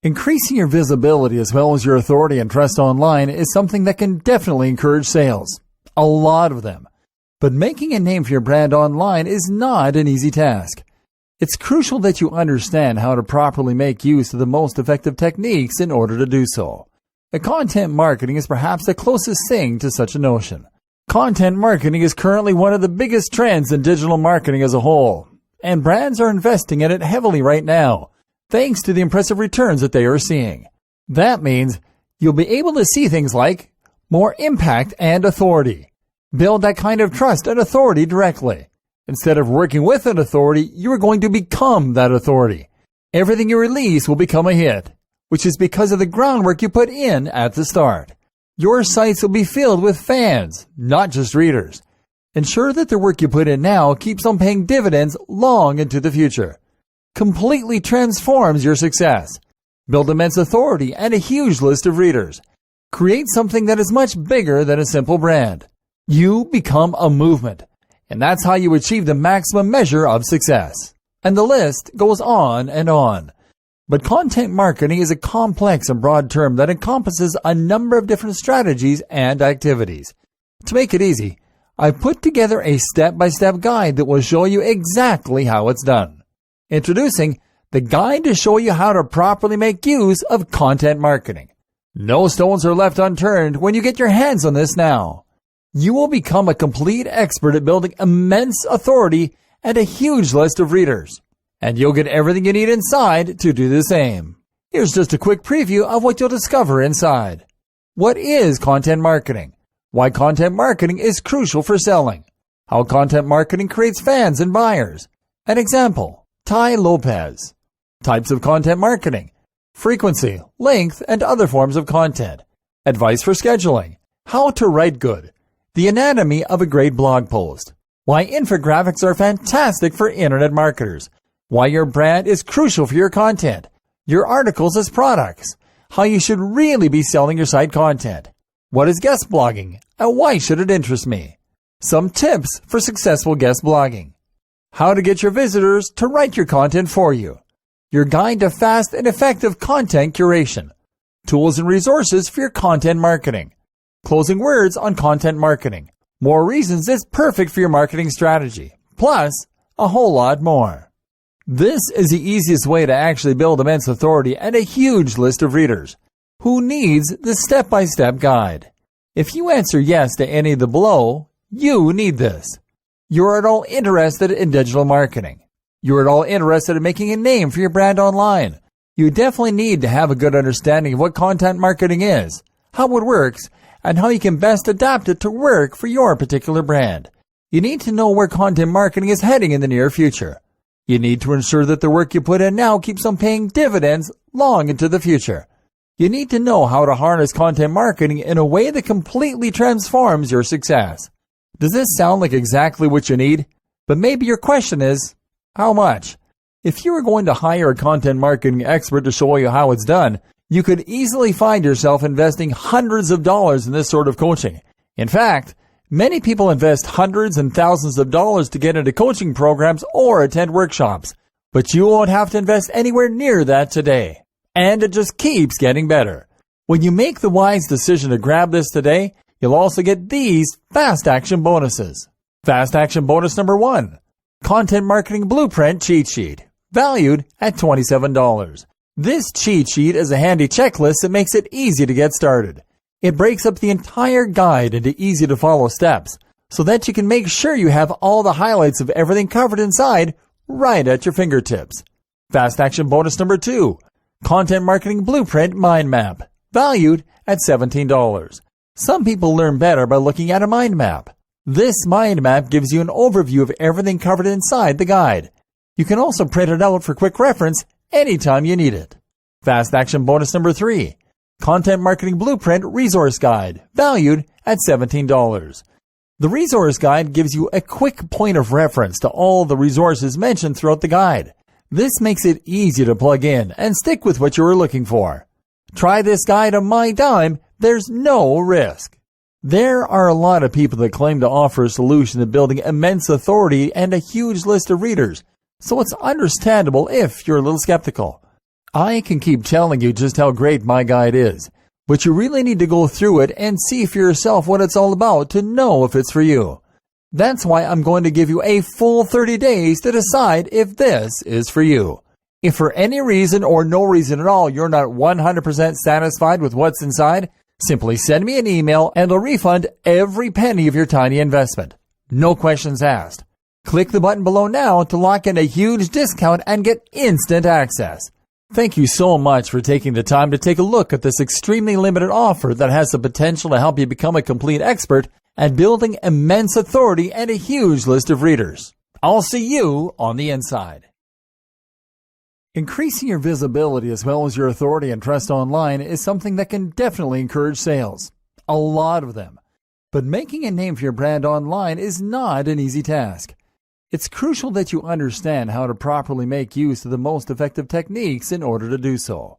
Increasing your visibility as well as your authority and trust online is something that can definitely encourage sales. A lot of them. But making a name for your brand online is not an easy task. It's crucial that you understand how to properly make use of the most effective techniques in order to do so. Content marketing is perhaps the closest thing to such a notion. Content marketing is currently one of the biggest trends in digital marketing as a whole, and brands are investing in it heavily right now, thanks to the impressive returns that they are seeing. That means you'll be able to see things like more impact and authority. Build that kind of trust and authority directly. Instead of working with an authority, you are going to become that authority. Everything you release will become a hit, which is because of the groundwork you put in at the start. Your sites will be filled with fans, not just readers. Ensure that the work you put in now keeps on paying dividends long into the future. Completely transforms your success. Build immense authority and a huge list of readers. Create something that is much bigger than a simple brand. You become a movement, and that's how you achieve the maximum measure of success. And the list goes on and on. But content marketing is a complex and broad term that encompasses a number of different strategies and activities. To make it easy, I've put together a step-by-step guide that will show you exactly how it's done. Introducing the guide to show you how to properly make use of content marketing. No stones are left unturned when you get your hands on this now. You will become a complete expert at building immense authority and a huge list of readers. And you'll get everything you need inside to do the same. Here's just a quick preview of what you'll discover inside. What is content marketing? Why content marketing is crucial for selling. How content marketing creates fans and buyers. An example, Tai Lopez. Types of content marketing. Frequency, length, and other forms of content. Advice for scheduling. How to write good. The anatomy of a great blog post. Why infographics are fantastic for internet marketers. Why your brand is crucial for your content. Your articles as products. How you should really be selling your site content. What is guest blogging, and why should it interest me? Some tips for successful guest blogging. How to get your visitors to write your content for you. Your guide to fast and effective content curation. Tools and resources for your content marketing. Closing words on content marketing. More reasons it's perfect for your marketing strategy. Plus, a whole lot more. This is the easiest way to actually build immense authority and a huge list of readers. Who needs the step-by-step guide? If you answer yes to any of the below, you need this. You're at all interested in digital marketing. You're at all interested in making a name for your brand online. You definitely need to have a good understanding of what content marketing is, how it works, and how you can best adapt it to work for your particular brand. You need to know where content marketing is heading in the near future. You need to ensure that the work you put in now keeps on paying dividends long into the future. You need to know how to harness content marketing in a way that completely transforms your success. Does this sound like exactly what you need? But maybe your question is, how much? If you were going to hire a content marketing expert to show you how it's done, you could easily find yourself investing hundreds of dollars in this sort of coaching. In fact, many people invest hundreds and thousands of dollars to get into coaching programs or attend workshops, but you won't have to invest anywhere near that today. And it just keeps getting better. When you make the wise decision to grab this today, you'll also get these fast action bonuses. Fast action bonus number 1. Content Marketing Blueprint Cheat Sheet, valued at $27. This cheat sheet is a handy checklist that makes it easy to get started. It breaks up the entire guide into easy to follow steps so that you can make sure you have all the highlights of everything covered inside right at your fingertips. Fast action bonus number 2. Content Marketing Blueprint Mind Map, valued at $17. Some people learn better by looking at a mind map. This mind map gives you an overview of everything covered inside the guide. You can also print it out for quick reference anytime you need it. Fast action bonus number 3. Content Marketing Blueprint Resource Guide, valued at $17. The resource guide gives you a quick point of reference to all the resources mentioned throughout the guide. This makes it easy to plug in and stick with what you are looking for. Try this guide on my dime, there's no risk. There are a lot of people that claim to offer a solution to building immense authority and a huge list of readers, so it's understandable if you're a little skeptical. I can keep telling you just how great my guide is, but you really need to go through it and see for yourself what it's all about to know if it's for you. That's why I'm going to give you a full 30 days to decide if this is for you. If for any reason or no reason at all you're not 100% satisfied with what's inside, simply send me an email and I'll refund every penny of your tiny investment. No questions asked. Click the button below now to lock in a huge discount and get instant access. Thank you so much for taking the time to take a look at this extremely limited offer that has the potential to help you become a complete expert at building immense authority and a huge list of readers. I'll see you on the inside. Increasing your visibility as well as your authority and trust online is something that can definitely encourage sales. A lot of them. But making a name for your brand online is not an easy task. It's crucial that you understand how to properly make use of the most effective techniques in order to do so.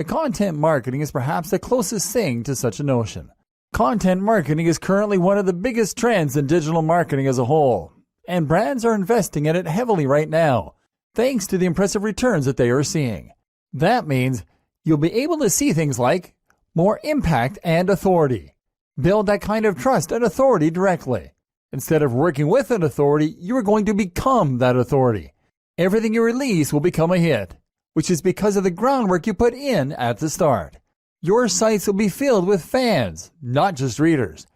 Content marketing is perhaps the closest thing to such a notion. Content marketing is currently one of the biggest trends in digital marketing as a whole, and brands are investing in it heavily right now, thanks to the impressive returns that they are seeing. That means you'll be able to see things like more impact and authority. Build that kind of trust and authority directly. Instead of working with an authority, you are going to become that authority. Everything you release will become a hit, which is because of the groundwork you put in at the start. Your sites will be filled with fans, not just readers.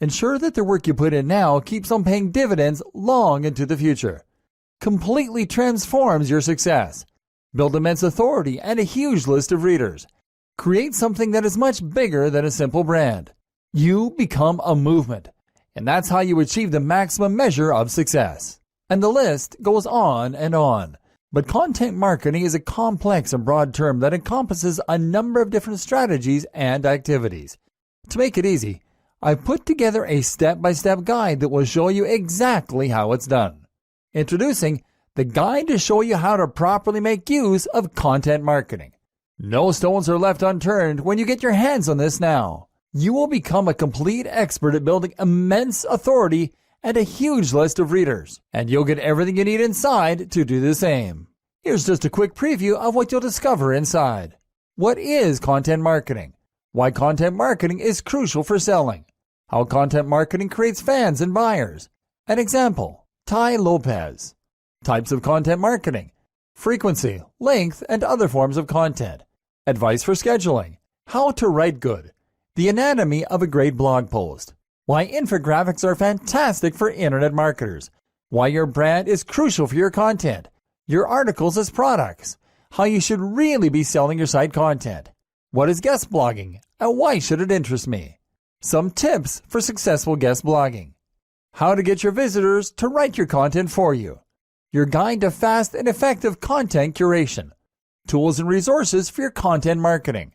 Ensure that the work you put in now keeps on paying dividends long into the future. Completely transforms your success. Build immense authority and a huge list of readers. Create something that is much bigger than a simple brand. You become a movement, and that's how you achieve the maximum measure of success. And the list goes on and on. But content marketing is a complex and broad term that encompasses a number of different strategies and activities. To make it easy, I've put together a step-by-step guide that will show you exactly how it's done. Introducing the guide to show you how to properly make use of content marketing. No stones are left unturned when you get your hands on this now. You will become a complete expert at building immense authority and a huge list of readers, and you'll get everything you need inside to do the same. Here's just a quick preview of what you'll discover inside. What is content marketing? Why content marketing is crucial for selling. How content marketing creates fans and buyers. An example, Tai Lopez. Types of content marketing. Frequency, length, and other forms of content. Advice for scheduling. How to write good. The anatomy of a great blog post. Why infographics are fantastic for internet marketers. Why your brand is crucial for your content. Your articles as products. How you should really be selling your site content. What is guest blogging and why should it interest me? Some tips for successful guest blogging. How to get your visitors to write your content for you. Your guide to fast and effective content curation. Tools and resources for your content marketing.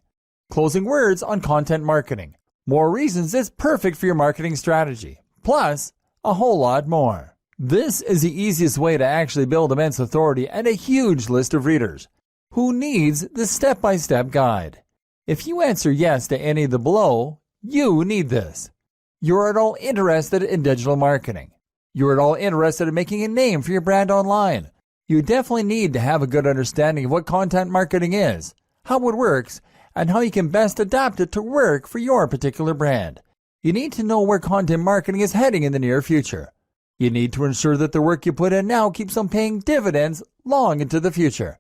Closing words on content marketing. More reasons it's perfect for your marketing strategy. Plus, a whole lot more. This is the easiest way to actually build immense authority and a huge list of readers. Who needs the step-by-step guide? If you answer yes to any of the below, you need this. You're at all interested in digital marketing. You're at all interested in making a name for your brand online. You definitely need to have a good understanding of what content marketing is, how it works, and how you can best adapt it to work for your particular brand. You need to know where content marketing is heading in the near future. You need to ensure that the work you put in now keeps on paying dividends long into the future.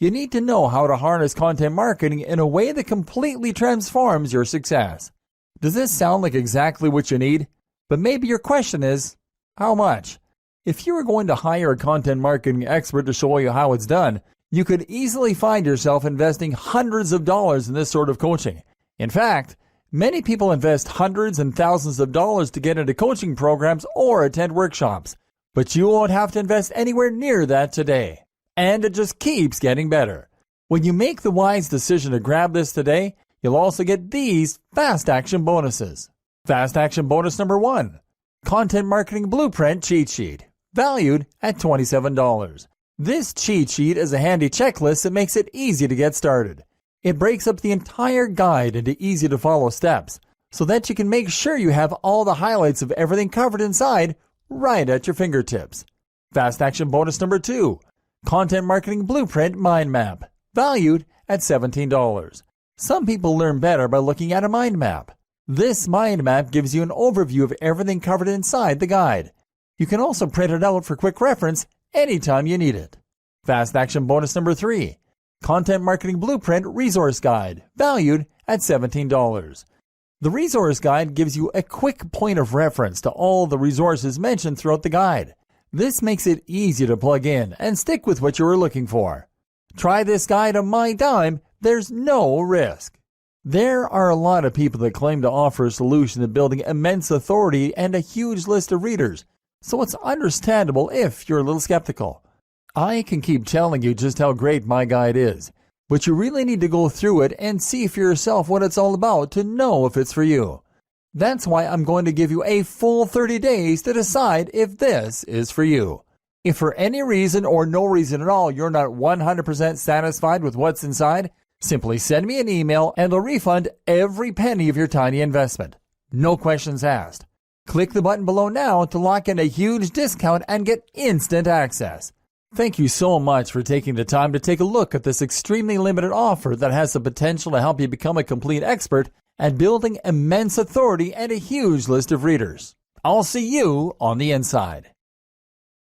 You need to know how to harness content marketing in a way that completely transforms your success. Does this sound like exactly what you need? But maybe your question is, how much? If you were going to hire a content marketing expert to show you how it's done, you could easily find yourself investing hundreds of dollars in this sort of coaching. In fact, many people invest hundreds and thousands of dollars to get into coaching programs or attend workshops, but you won't have to invest anywhere near that today. And it just keeps getting better. When you make the wise decision to grab this today, you'll also get these fast action bonuses. Fast action bonus number 1, Content Marketing Blueprint Cheat Sheet, valued at $27. This cheat sheet is a handy checklist that makes it easy to get started. It breaks up the entire guide into easy-to-follow steps so that you can make sure you have all the highlights of everything covered inside right at your fingertips. Fast action bonus number 2, Content Marketing Blueprint Mind Map, valued at $17. Some people learn better by looking at a mind map. This mind map gives you an overview of everything covered inside the guide. You can also print it out for quick reference anytime you need it. Fast action bonus number 3. Content Marketing Blueprint Resource Guide, valued at $17. The resource guide gives you a quick point of reference to all the resources mentioned throughout the guide. This makes it easy to plug in and stick with what you are looking for. Try this guide on my dime, there's no risk. There are a lot of people that claim to offer a solution to building immense authority and a huge list of readers, so it's understandable if you're a little skeptical. I can keep telling you just how great my guide is, but you really need to go through it and see for yourself what it's all about to know if it's for you. That's why I'm going to give you a full 30 days to decide if this is for you. If for any reason or no reason at all you're not 100% satisfied with what's inside, simply send me an email and I'll refund every penny of your tiny investment. No questions asked. Click the button below now to lock in a huge discount and get instant access. Thank you so much for taking the time to take a look at this extremely limited offer that has the potential to help you become a complete expert at building immense authority and a huge list of readers. I'll see you on the inside.